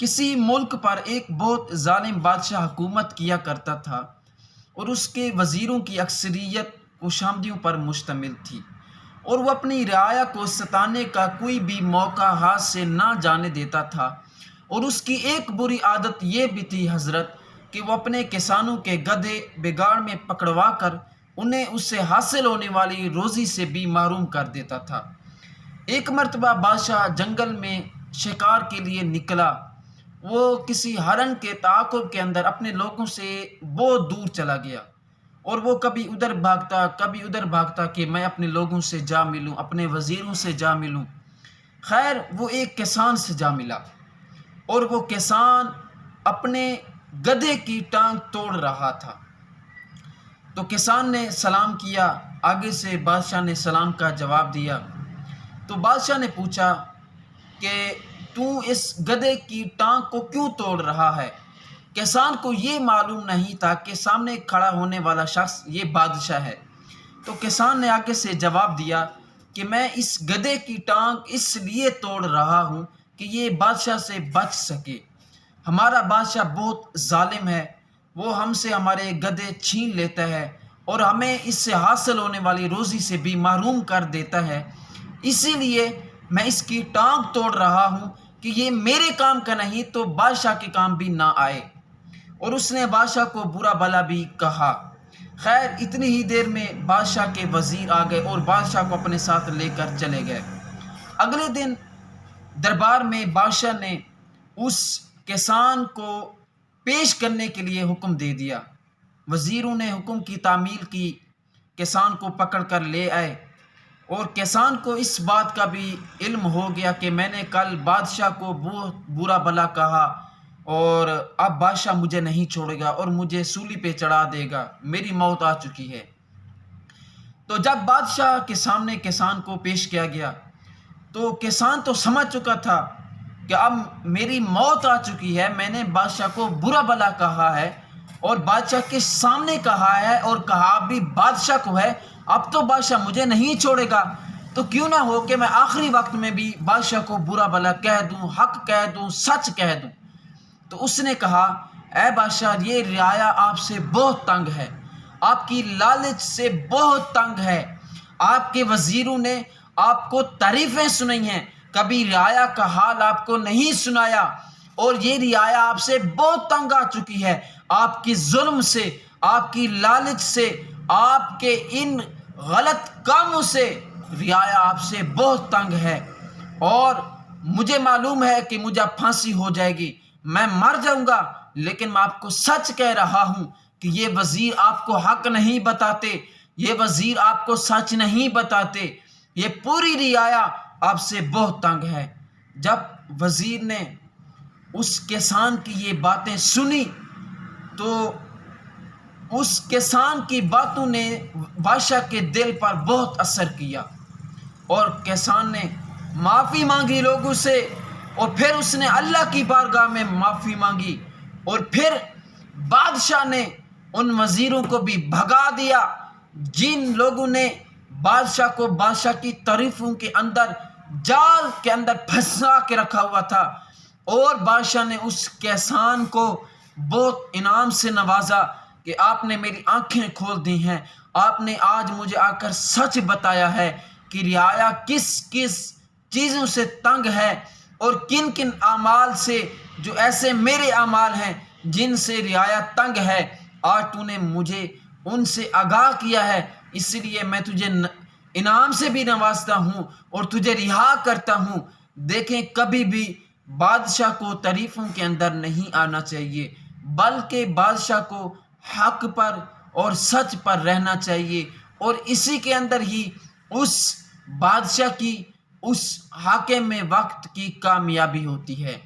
کسی ملک پر ایک بہت ظالم بادشاہ حکومت کیا کرتا تھا اور اس کے وزیروں کی اکثریت کوشامبیوں پر مشتمل تھی، اور وہ اپنی رعایا کو ستانے کا کوئی بھی موقع ہاتھ سے نہ جانے دیتا تھا۔ اور اس کی ایک بری عادت یہ بھی تھی حضرت کہ وہ اپنے کسانوں کے گدھے بگاڑ میں پکڑوا کر انہیں اس سے حاصل ہونے والی روزی سے بھی محروم کر دیتا تھا۔ ایک مرتبہ بادشاہ جنگل میں شکار کے لیے نکلا۔ وہ کسی ہرن کے تعاقب کے اندر اپنے لوگوں سے بہت دور چلا گیا، اور وہ کبھی ادھر بھاگتا کبھی ادھر بھاگتا کہ میں اپنے لوگوں سے جا ملوں، اپنے وزیروں سے جا ملوں۔ خیر وہ ایک کسان سے جا ملا، اور وہ کسان اپنے گدھے کی ٹانگ توڑ رہا تھا۔ تو کسان نے سلام کیا، آگے سے بادشاہ نے سلام کا جواب دیا۔ تو بادشاہ نے پوچھا کہ تو اس گدھے کی ٹانگ کو کیوں توڑ رہا ہے؟ کسان کو یہ معلوم نہیں تھا کہ سامنے کھڑا ہونے والا شخص یہ بادشاہ ہے۔ تو کسان نے آگے سے جواب دیا کہ میں اس گدھے کی ٹانگ اس لیے توڑ رہا ہوں کہ یہ بادشاہ سے بچ سکے۔ ہمارا بادشاہ بہت ظالم ہے، وہ ہم سے ہمارے گدھے چھین لیتا ہے اور ہمیں اس سے حاصل ہونے والی روزی سے بھی محروم کر دیتا ہے۔ اسی لیے میں اس کی ٹانگ توڑ رہا ہوں کہ یہ میرے کام کا نہیں تو بادشاہ کے کام بھی نہ آئے۔ اور اس نے بادشاہ کو برا بھلا بھی کہا۔ خیر اتنی ہی دیر میں بادشاہ کے وزیر آ گئے اور بادشاہ کو اپنے ساتھ لے کر چلے گئے۔ اگلے دن دربار میں بادشاہ نے اس کسان کو پیش کرنے کے لیے حکم دے دیا۔ وزیروں نے حکم کی تعمیل کی، کسان کو پکڑ کر لے آئے، اور کسان کو اس بات کا بھی علم ہو گیا کہ میں نے کل بادشاہ کو بہت برا بھلا کہا، اور اب بادشاہ مجھے نہیں چھوڑے گا اور مجھے سولی پہ چڑھا دے گا، میری موت آ چکی ہے۔ تو جب بادشاہ کے سامنے کسان کو پیش کیا گیا تو کسان تو سمجھ چکا تھا کہ اب میری موت آ چکی ہے، میں نے بادشاہ کو برا بھلا کہا ہے اور بادشاہ کے سامنے کہا ہے، اور کہا بھی بادشاہ کو ہے، اب تو بادشاہ مجھے نہیں چھوڑے گا، تو کیوں نہ ہو کہ میں آخری وقت میں بھی بادشاہ کو برا بھلا کہہ دوں، حق کہہ دوں، سچ کہہ دوں۔ تو اس نے کہا اے بادشاہ، یہ رعایا آپ سے بہت تنگ ہے، آپ کی لالچ سے بہت تنگ ہے۔ آپ کے وزیروں نے آپ کو تعریفیں سنائی ہیں، کبھی رعایا کا حال آپ کو نہیں سنایا، اور یہ رعایا آپ سے بہت تنگ آ چکی ہے۔ آپ کی ظلم سے، آپ کی لالچ سے، آپ کے ان غلط کاموں سے رعایا آپ سے بہت تنگ ہے، اور مجھے معلوم ہے کہ مجھے پھانسی ہو جائے گی، میں مر جاؤں گا، لیکن میں آپ کو سچ کہہ رہا ہوں کہ یہ وزیر آپ کو حق نہیں بتاتے، یہ وزیر آپ کو سچ نہیں بتاتے، یہ پوری رعایا آپ سے بہت تنگ ہے۔ جب وزیر نے اس کسان کی یہ باتیں سنی تو اس کسان کی باتوں نے بادشاہ کے دل پر بہت اثر کیا، اور کسان نے معافی مانگی لوگوں سے، اور پھر اس نے اللہ کی بارگاہ میں معافی مانگی، اور پھر بادشاہ نے ان وزیروں کو بھی بھگا دیا جن لوگوں نے بادشاہ کو بادشاہ کی تعریفوں کے اندر جال کے اندر پھنسا کے رکھا ہوا تھا، اور بادشاہ نے اس کسان کو بہت انعام سے نوازا کہ آپ نے میری آنکھیں کھول دی ہیں، آپ نے آج مجھے آ کر سچ بتایا ہے کہ رعایا کس کس چیزوں سے تنگ ہے، اور کن کن اعمال سے، جو ایسے میرے اعمال ہیں جن سے رعایا تنگ ہے، آج تو نے مجھے ان سے آگاہ کیا ہے، اس لیے میں تجھے انعام سے بھی نوازتا ہوں اور تجھے رہا کرتا ہوں۔ دیکھیں کبھی بھی بادشاہ کو تعریفوں کے اندر نہیں آنا چاہیے، بلکہ بادشاہ کو حق پر اور سچ پر رہنا چاہیے، اور اسی کے اندر ہی اس بادشاہ کی، اس حاکم میں وقت کی کامیابی ہوتی ہے۔